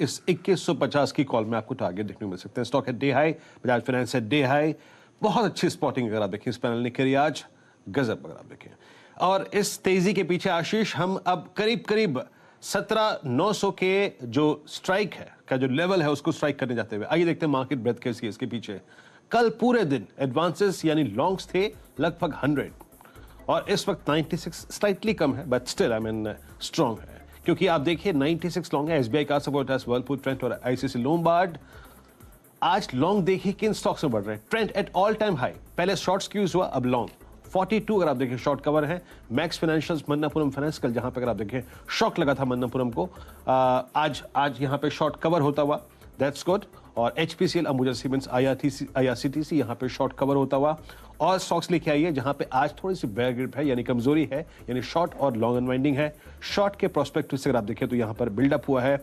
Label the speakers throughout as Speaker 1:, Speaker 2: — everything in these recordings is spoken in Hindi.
Speaker 1: इस 2150 की कॉल में आपको टारगेट देखने को मिल सकते हैं। स्टॉक है डे हाई, बजाज फाइनेंस है डे हाई। बहुत अच्छी स्पॉटिंग अगर आप देखें इस पैनल ने करी आज, गजब अगर आप देखें। और इस तेजी के पीछे आशीष हम अब करीब करीब 17,900 के जो स्ट्राइक है का जो लेवल है उसको स्ट्राइक करने जाते हुए आइए देखते हैं मार्केट ब्रेथ कैसी है इसके पीछे। कल पूरे दिन एडवांसेस यानी लॉन्ग्स थे लगभग 100 और इस वक्त 96 स्लाइटली कम है but still I mean strong है, क्योंकि आप देखिए 96 लॉन्ग है। एसबीआई का सपोर्ट है, वर्लपुल, ट्रेंट और आईसीआईसी लोम्बार्ड। आज लॉन्ग देखिए किन स्टॉक्स में बढ़ रहे हैं। Trent at all time high, पहले शॉर्ट स्क्यूज हुआ अब लॉन्ग 42 अगर आप देखें शॉर्ट कवर है। मैक्स फाइनेंशियल्स, मन्नापुरम फाइनेंस कल जहां पे अगर आप देखें शॉक लगा था मन्नापुरम को, आज यहां पे शॉर्ट कवर होता हुआ, दैट्स गुड। और एचपीसीएल, अंबुजा सीमेंट्स, आईआरसीटीसी यहां पे शॉर्ट कवर होता हुआ। और स्टॉक्स लेके आइए जहां पे आज थोड़ी सी बेयर ग्रिप है यानी कमजोरी है, यानी शॉर्ट और लॉन्ग अनवाइंडिंग है। शॉर्ट के प्रोस्पेक्टिव से अगर आप देखें तो यहां पर बिल्डअप हुआ है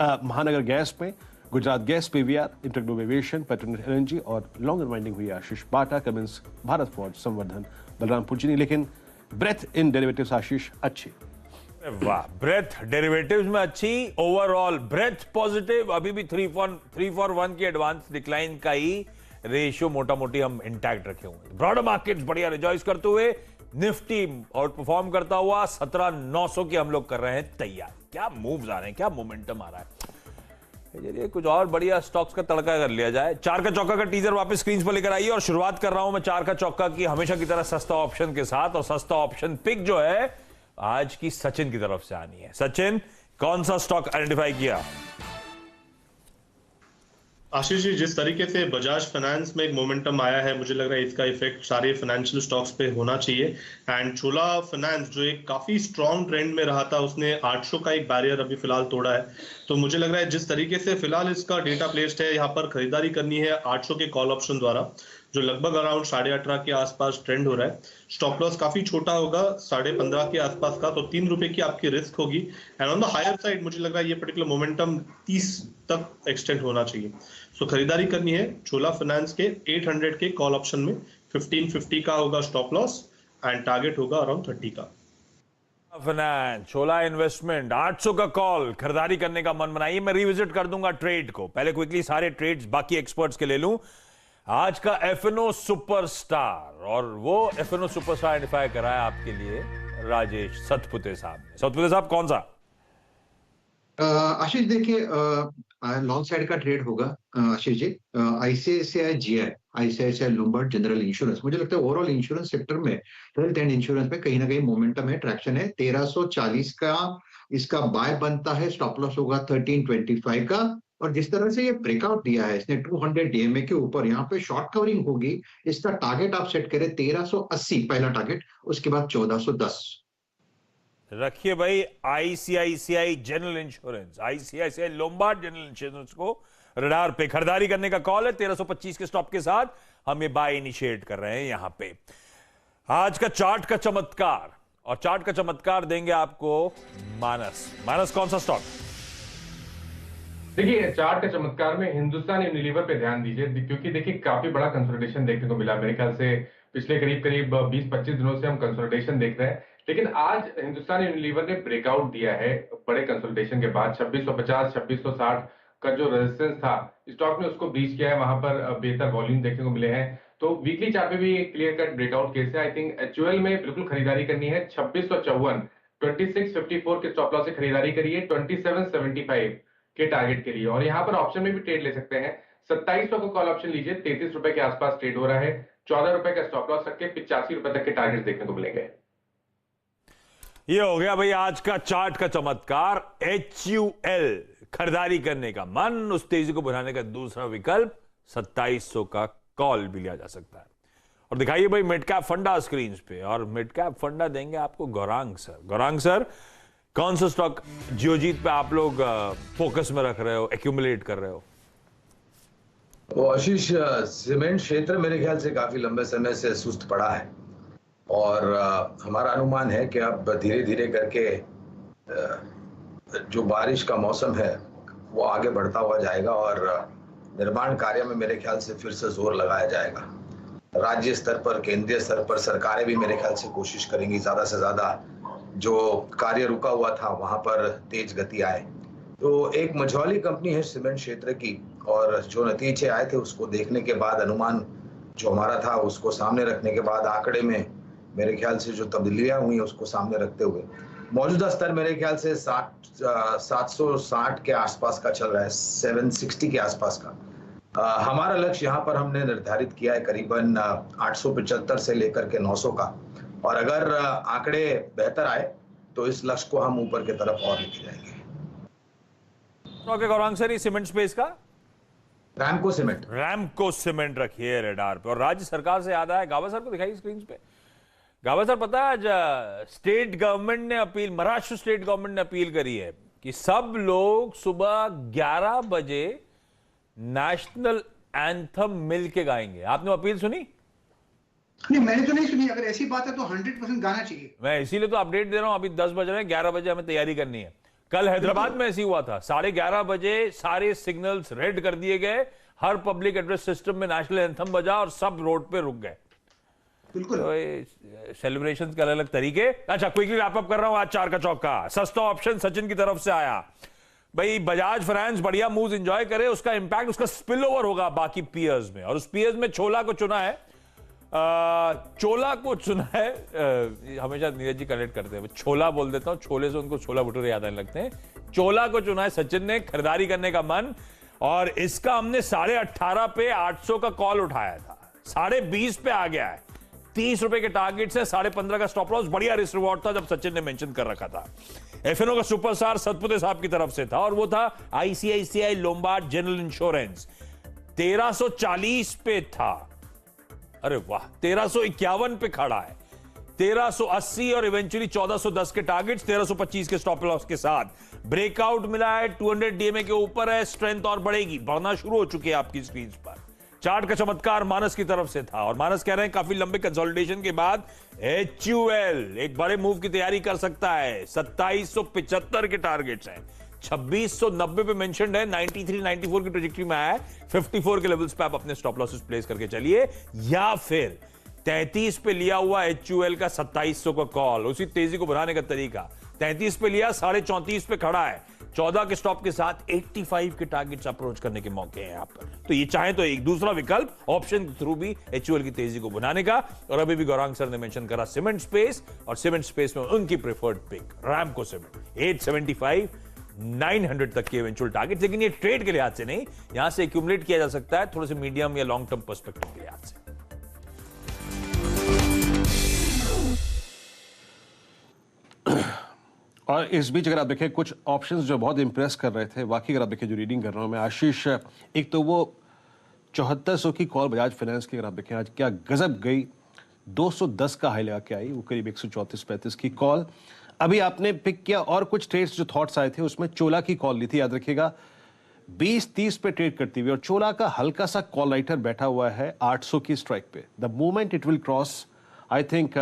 Speaker 1: महानगर गैस में, Gujarat gas, PVR, InterGlobe aviation, Petronet LNG और लॉन्ग अनवाइंडिंग हुई आशीष बाटा, कमिंस, भारत फोर्ज, संवर्धन, बलरामपुर चीनी। लेकिन ब्रेथ इन डेरिवेटिव्स आशीष अच्छी।
Speaker 2: वाह, ब्रेथ डेरिवेटिव्स में अच्छी, ओवरऑल ब्रेथ पॉजिटिव। अभी भी 3 for 1 की एडवांस डिक्लाइन का ही रेशियो मोटा मोटी हम इंटैक्ट रखे हुए। ब्रॉडर मार्केट्स बढ़िया रिजॉइस करते हुए, निफ्टी आउट परफॉर्म करता हुआ 17,900 की हम लोग कर रहे हैं तैयार। क्या मूव्स आ रहे हैं, क्या मोमेंटम आ रहा है। चलिए कुछ और बढ़िया स्टॉक्स का तड़का कर लिया जाए। चार का चौका का टीजर वापस स्क्रीन पर लेकर आइए और शुरुआत कर रहा हूं मैं चार का चौका की हमेशा की तरह सस्ता ऑप्शन के साथ। और सस्ता ऑप्शन पिक जो है आज की सचिन की तरफ से आनी है। सचिन, कौन सा स्टॉक आइडेंटिफाई किया?
Speaker 3: आशीष जी, जिस तरीके से बजाज फाइनेंस में एक मोमेंटम आया है, मुझे लग रहा है इसका इफेक्ट सारे फाइनेंशियल स्टॉक्स पे होना चाहिए। एंड छोला फाइनेंस जो एक काफी स्ट्रॉन्ग ट्रेंड में रहा था, उसने 800 का एक बैरियर अभी फिलहाल तोड़ा है। तो मुझे लग रहा है जिस तरीके से फिलहाल इसका डेटा प्लेस्ड है, यहाँ पर खरीदारी करनी है 800 के कॉल ऑप्शन द्वारा, जो लगभग अराउंड 18.5 के आसपास ट्रेंड हो रहा है। स्टॉप लॉस काफी छोटा होगा, 15.5 के आसपास का, तो 3 रुपए की आपकी रिस्क होगी। And on the higher side मुझे लग रहा है ये पर्टिकुलर मोमेंटम 30 तक एक्सटेंड होना चाहिए। सो खरीदारी करनी है छोला फाइनेंस के 800 के कॉल ऑप्शन में। 1550 का होगा स्टॉप लॉस एंड टारगेट होगा अराउंड 30 का।
Speaker 2: फाइनेंस, छोला इन्वेस्टमेंट, 800 का कॉल, खरीदारी करने का मन बनाइए। मैं रिविजिट कर दूंगा ट्रेड को, पहले क्विकली सारे ट्रेड्स बाकी एक्सपर्ट्स के ले लूं। आज का एफएनओ सुपरस्टार, और वो एफएनओ सुपरस्टार आइडेंटिफाई कराया आपके लिए राजेश सतपुते साहब ने। सतपुते साहब कौन सा?
Speaker 4: आशीष देखिए, लॉन्ग साइड का ट्रेड होगा Ashish ji. ICICI GI, ICICI Lombard general insurance, मुझे लगता है ओवरऑल इंश्योरेंस सेक्टर में, हेल्थ एंड इंश्योरेंस में कहीं ना कहीं मोमेंटम है, ट्रैक्शन है। 1340 का इसका बाय बनता है, स्टॉप लॉस होगा 1325 का। और जिस तरह से ये ब्रेकआउट दिया है इसने 200 डीएमए के ऊपर, यहाँ पे शॉर्ट कवरिंग होगी। इसका टारगेट आप सेट करें 1380 पहला टारगेट, उसके बाद 1410
Speaker 2: रखिए भाई। ICICI general insurance, ICICI Lombard general insurance को रडार पे खरीदारी करने का कॉल है 1325 के स्टॉप के साथ। हम ये बाय इनिशिएट कर रहे हैं यहां पे। आज का चार्ट का चमत्कार, और चार्ट का चमत्कार देंगे आपको मानस। मानस, कौन सा स्टॉक?
Speaker 5: देखिए, चार्ट के चमत्कार में हिंदुस्तान यूनिलीवर पे ध्यान दीजिए, क्योंकि देखिए काफी बड़ा कंसोलिडेशन देखने को मिला। मेरे ख्याल से पिछले करीब 20-25 दिनों से हम कंसोलिडेशन देख रहे हैं, लेकिन आज हिंदुस्तान यूनिलीवर ने ब्रेकआउट दिया है बड़े कंसोलिडेशन के बाद। 2650, 2660 का जो रेजिस्टेंस था, स्टॉक ने उसको ब्रीच किया है। वहां पर बेहतर वॉल्यूम देखने को मिले हैं। तो वीकली चार्ट पे भी क्लियर कट ब्रेकआउट केस है। आई थिंक एचयूएल में बिल्कुल खरीदारी करनी है। 2654, 2654 के स्टॉप लॉस से खरीदारी करिए 2775 के टारगेट के लिए। और यहाँ पर ऑप्शन में भी ट्रेड ले सकते हैं। 2700 का कॉल ऑप्शन लीजिए, 33 रुपए के आसपास ट्रेड हो रहा है। 14 रुपए का स्टॉप लॉस रख के 85 रुपए तक के टारगेट देखने को मिलेंगे।
Speaker 2: ये हो गया भाई आज का चार्ट का चमत्कार। एचयूएल, खरीदारी करने का मन, उस तेजी को बढ़ाने का दूसरा विकल्प 2700 का कॉल भी लिया जा सकता है। और दिखाइए भाई मिड कैप फंडा स्क्रीन पे, और मिड कैप फंडा देंगे आपको गौरांग सर। गौरांग सर, कौन सा स्टॉक जियोजीत पे आप लोग फोकस में रख रहे हो, एक्यूमुलेट कर रहे हो?
Speaker 6: तो आशीष, सीमेंट क्षेत्र मेरे ख्याल से काफी लंबे समय से सुस्त पड़ा है, और हमारा अनुमान है कि अब धीरे धीरे करके जो बारिश का मौसम है वो आगे बढ़ता हुआ जाएगा, और निर्माण कार्य में मेरे ख्याल से फिर से जोर लगाया जाएगा। राज्य स्तर पर, केंद्रीय स्तर पर सरकारें भी मेरे ख्याल से कोशिश करेंगी ज्यादा से ज्यादा जो कार्य रुका हुआ था वहां पर तेज गति आए। तो एक मझौली कंपनी है सीमेंट क्षेत्र की, और जो नतीजे आए थे उसको देखने के बाद, अनुमान जो हमारा था उसको सामने रखने के बाद, आंकड़े में मेरे ख्याल से जो तब्दीलियां हुई उसको सामने रखते हुए मौजूदा स्तर मेरे ख्याल से 760 के आसपास का चल रहा है, 760 के आसपास का। हमारा लक्ष्य यहाँ पर हमने निर्धारित किया है करीबन 875 से लेकर के 900 का, और अगर आंकड़े बेहतर आए तो इस लक्ष्य को हम ऊपर की तरफ और लेके जाएंगे।
Speaker 2: Okay Gaurang sir, cement space का
Speaker 6: रैमको सीमेंट
Speaker 2: रखिए रेडार पे। और राज्य सरकार से याद आया, गावा सर को दिखाई स्क्रीन पे। गावा सर, पता है आज स्टेट गवर्नमेंट ने अपील, महाराष्ट्र स्टेट गवर्नमेंट ने अपील करी है कि सब लोग सुबह 11 बजे नेशनल एंथम मिल के गाएंगे। आपने अपील सुनी?
Speaker 7: नहीं, मैंने तो नहीं सुनी। अगर ऐसी बात है तो 100% गाना चाहिए।
Speaker 2: मैं इसीलिए तो अपडेट दे रहा हूं। अभी 10 बज रहे हैं, 11 बजे हमें तैयारी करनी है। कल हैदराबाद में ऐसी हुआ था, 11:30 बजे सारे सिग्नल्स रेड कर दिए गए, हर पब्लिक एड्रेस सिस्टम में नेशनल एंथम बजा और सब रोड पे रुक गए।
Speaker 7: बिल्कुल।
Speaker 2: तो सेलिब्रेशन के अलग अलग तरीके। अच्छा, क्विकली रैप अप कर रहा हूं आज 4 का चौका। सस्ता ऑप्शन सचिन की तरफ से आया। भाई बजाज फाइनेंस बढ़िया मूव एंजॉय करे, उसका इंपैक्ट, उसका स्पिल ओवर होगा बाकी पीयर्स में। और उस पीयर्स में छोला को चुना है, चोला को चुना है। हमेशा नीरज जी कनेक्ट करते हैं, छोला बोल देता हूं, छोले से उनको छोला भटूरे याद आने लगते हैं। चोला को चुना है सचिन ने, खरीदारी करने का मन। और इसका हमने 18.5 पे 800 का कॉल उठाया था, 20.5 पे आ गया है। 30 रुपए के टारगेट से 15.5 का स्टॉप लॉस। बढ़िया रिस्क रिवॉर्ड था जब सचिन ने मेंशन कर रखा था। एफएनओ का सुपरस्टार सतपुते साहब की तरफ से था, और वो था आईसीआईसीआई लोम्बार्ड जनरल इंश्योरेंस। 1340 पे था, अरे वाह, 1351 पे खड़ा है। 1380 और इवेंचुअली 1410 के टारगेट्स, 1325 के स्टॉप लॉस के साथ ब्रेकआउट मिला है। 200 डीएमए के ऊपर है, स्ट्रेंथ और बढ़ेगी, बढ़ना शुरू हो चुकी है आपकी स्क्रीन पर। चार्ट का चमत्कार मानस की तरफ से था, और मानस कह रहे हैं काफी लंबे कंसोलिडेशन के बाद HUL एक बड़े मूव की तैयारी कर सकता है। 2775 के टारगेट्स हैं, 2690 पे मेंशन्ड है, 93 94 की ट्रेजेक्टरी में आया है। 54 के लेवल्स पे आप अपने स्टॉप लॉसेस प्लेस करके चलिए, या फिर 33 पे लिया हुआ HUL का 2700 का कॉल। उसी तेजी को बढ़ाने का तरीका, 33 पे लिया, 34.5 पे खड़ा है, 14 के स्टॉप के साथ 85 के टारगेट्स अप्रोच करने के मौके हैं यहां पर। तो ये चाहे तो एक दूसरा विकल्प ऑप्शन के थ्रू भी HUL की तेजी को बनाने का। और अभी भी गौरांग सर ने मेंशन करा सीमेंट स्पेस, और सीमेंट स्पेस में उनकी प्रेफर्ड पिक रैमको सीमेंट। 875 900 तक के इवेंचुअल टारगेट, लेकिन ये ट्रेड के लिहाज से नहीं, यहां से एक्यूमुलेट किया जा सकता है थोड़े से मीडियम या लॉन्ग टर्म पर्सपेक्टिव के लिहाज से।
Speaker 1: और इस बीच अगर आप देखें कुछ ऑप्शंस जो बहुत इंप्रेस कर रहे थे, वाकई अगर आप देखें जो रीडिंग कर रहा हूं मैं आशीष, एक तो वो 7400 की कॉल बजाज फाइनेंस की अगर आप देखें आज क्या गजब गई, 210 का हाई लगा के आई, वो करीब 134-35 की कॉल। अभी आपने पिक किया और कुछ ट्रेड्स जो थॉट्स आए थे उसमें चोला की कॉल ली थी, याद रखिएगा 20-30 पे ट्रेड करती हुई, और चोला का हल्का सा कॉल राइटर बैठा हुआ है 800 की स्ट्राइक पे। The moment it will cross, I think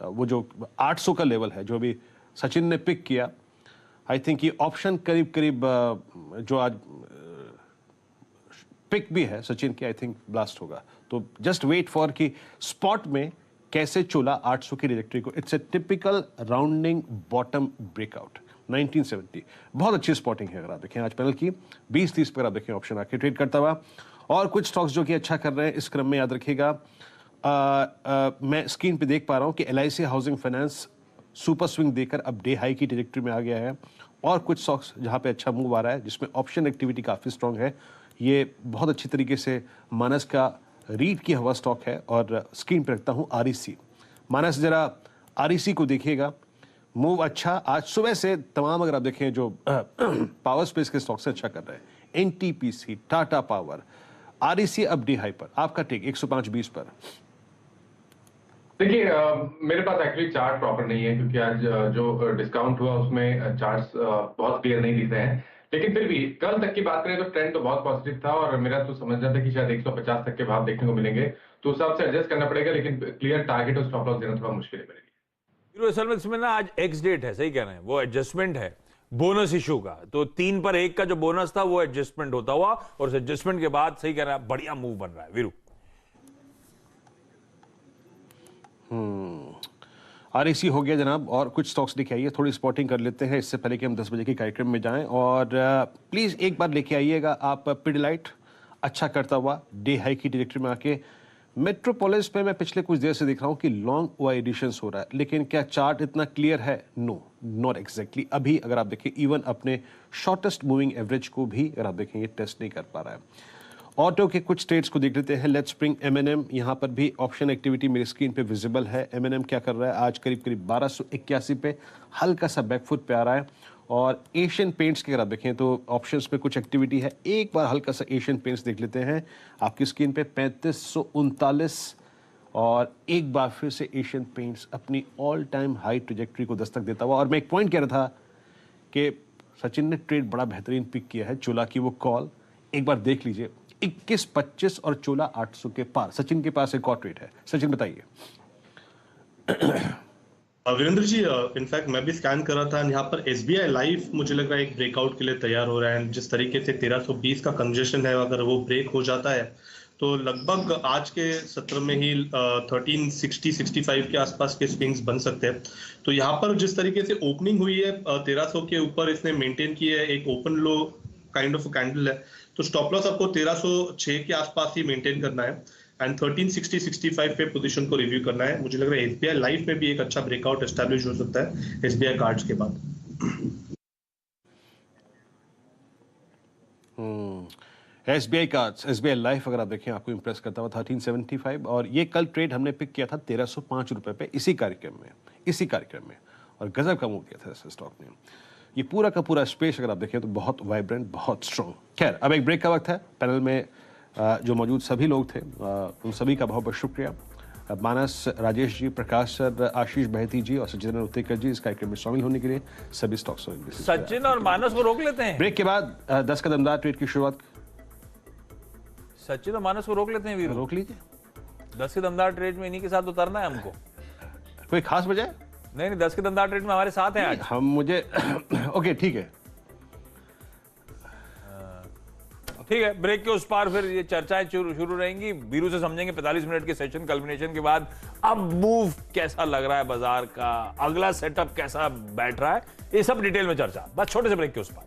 Speaker 1: वो जो 800 का लेवल है जो अभी सचिन ने पिक किया, आई थिंक ये ऑप्शन करीब करीब जो आज पिक भी है सचिन की, आई थिंक ब्लास्ट होगा। तो जस्ट वेट फॉर कि स्पॉट में कैसे चोला 800 की ट्रैजेक्टरी को, it's a typical rounding bottom breakout 1970। बहुत अच्छी स्पॉटिंग है अगर आप देखें आज पैनल की। 20-30 पर आप देखें ऑप्शन आके ट्रेड करता हुआ। और कुछ स्टॉक्स जो कि अच्छा कर रहे हैं इस क्रम में, याद रखिएगा मैं स्क्रीन पे देख पा रहा हूं कि LIC housing finance super swing देकर अब डे हाई की ट्रैजेक्टरी में आ गया है। और कुछ स्टॉक्स जहां पे अच्छा मूव आ रहा है जिसमें ऑप्शन एक्टिविटी काफी स्ट्रांग है, ये बहुत अच्छी तरीके से मानस का रीड किया हुआ स्टॉक है। और स्क्रीन पे रखता हूं REC। मानस जरा REC को देखिएगा, मूव अच्छा आज सुबह से तमाम अगर आप देखें जो पावर स्पेस के स्टॉक से अच्छा कर रहे हैं, NTPC, टाटा पावर, REC अब डे हाई पर। आपका टेक 105.20 पर।
Speaker 5: देखिए मेरे पास एक्चुअली चार्ट प्रॉपर नहीं है, क्योंकि आज जो डिस्काउंट हुआ उसमें चार्ट्स बहुत क्लियर नहीं दिख रहे हैं। लेकिन फिर भी कल तक की बात करें तो ट्रेंड तो बहुत पॉजिटिव था, और मेरा तो समझना था कि शायद 150 तक के भाव देखने को मिलेंगे, तो उस हिसाब से एडजस्ट करना पड़ेगा। लेकिन क्लियर टारगेट और स्टॉप लॉस देना थोड़ा मुश्किल है।
Speaker 2: असल में इसमें ना आज एक्स डेट है, सही कह रहे हैं, वो एडजस्टमेंट है बोनस इशू का। तो 3 पर 1 का जो बोनस था वो एडजस्टमेंट होता हुआ, और उस एडजस्टमेंट के बाद सही कह रहे हैं बढ़िया मूव बन रहा है वीरू।
Speaker 1: REC हो गया जनाब, और कुछ स्टॉक्स लेके आइए, थोड़ी स्पॉटिंग कर लेते हैं इससे पहले कि हम 10 बजे के कार्यक्रम में जाएं। और प्लीज़ एक बार लेके आइएगा आप पिडिलाइट, अच्छा करता हुआ डे हाई की डायरेक्टरी में आके। मेट्रोपोलिस पे मैं पिछले कुछ देर से देख रहा हूँ कि लॉन्ग ओ एडिशंस हो रहा है, लेकिन क्या चार्ट इतना क्लियर है? No, not exactly. अभी अगर आप देखें इवन अपने शॉर्टेस्ट मूविंग एवरेज को भी अगर आप देखें ये टेस्ट नहीं कर पा रहा है। ऑटो के कुछ स्टेट्स को देख लेते हैं। लेट्स ब्रिंग M&M, यहाँ पर भी ऑप्शन एक्टिविटी मेरी स्क्रीन पे विजिबल है। M&M क्या कर रहा है? आज करीब 1281 पे हल्का सा बैकफुट पे आ रहा है। और एशियन पेंट्स की अगर आप देखें तो ऑप्शंस पे कुछ एक्टिविटी है। एक बार हल्का सा एशियन पेंट्स देख लेते हैं आपकी स्क्रीन पे 3539, और एक बार फिर से एशियन पेंट्स अपनी ऑल टाइम हाई ट्रेजेक्टरी को दस्तक देता हुआ। और मैं एक पॉइंट कह रहा था कि सचिन ने ट्रेड बड़ा बेहतरीन पिक किया है, चोला की वो कॉल एक बार देख लीजिए, 21.25 और चोला 800 के पार। सचिन के पास एक और ट्रेड है, सचिन बताइए।
Speaker 3: वीरेंद्र जी, इनफैक्ट मैं भी स्कैन कर रहा था, यहाँ पर SBI लाइफ मुझे लग रहा है एक ब्रेकआउट के लिए तैयार हो रहा है। जिस तरीके से 1320 का कंजेशन है, अगर वो ब्रेक हो जाता है तो लगभग आज के सत्र में ही 1360-65 के आसपास के स्विंग्स बन सकते हैं। तो यहाँ पर जिस तरीके से ओपनिंग हुई है 1300 के ऊपर इसने मेंटेन की है, एक open low kind of candle है, तो स्टॉप लॉस आपको 1306 के आसपास ही मेंटेन करना है एंड 1360-65 पे पोजीशन को रिव्यू करना है। मुझे लग रहा है SBI लाइफ में भी एक अच्छा ब्रेकआउट एस्टैब्लिश हो सकता है SBI कार्ड्स के बाद।
Speaker 1: SBI कार्ड्स, SBI लाइफ अगर आप देखें आपको इंप्रेस करता हुआ 1375, और ये कल ट्रेड हमने पिक किया था 1305 रुपए पे इसी कार्यक्रम में, और गजब का मूव दिया था इस स्टॉक ने। ये पूरा का पूरा स्पेस अगर आप देखें तो बहुत वाइब्रेंट, बहुत स्ट्रॉन्ग। खैर, अब एक ब्रेक का वक्त है। पैनल में जो मौजूद सभी लोग थे उन सभी का बहुत बहुत शुक्रिया। मानस, राजेश जी, प्रकाश सर, आशीष बहती जी और सचिन उत्तेकर जी इस कार्यक्रम में शामिल होने के लिए सभी स्टॉक्स।
Speaker 2: सचिन और मानस को रोक लेते हैं
Speaker 1: ब्रेक के बाद 10 का दमदार ट्रेड की शुरुआत।
Speaker 2: सचिन और मानस को रोक लेते हैं वीरू,
Speaker 1: रोक लीजिए।
Speaker 2: 10 के दमदार ट्रेड में इन्हीं के साथ उतरना है हमको।
Speaker 1: कोई खास वजह?
Speaker 2: नहीं, 10 के दमदार ट्रेड में हमारे साथ हैं आज।
Speaker 1: हम मुझे ओके ठीक है।
Speaker 2: ठीक है, ब्रेक के उस पार फिर ये चर्चाएं शुरू रहेंगी। वीरू से समझेंगे 45 मिनट के सेशन कल्मिनेशन के बाद अब मूव कैसा लग रहा है बाजार का, अगला सेटअप कैसा बैठ रहा है, ये सब डिटेल में चर्चा बस छोटे से ब्रेक के उस पार।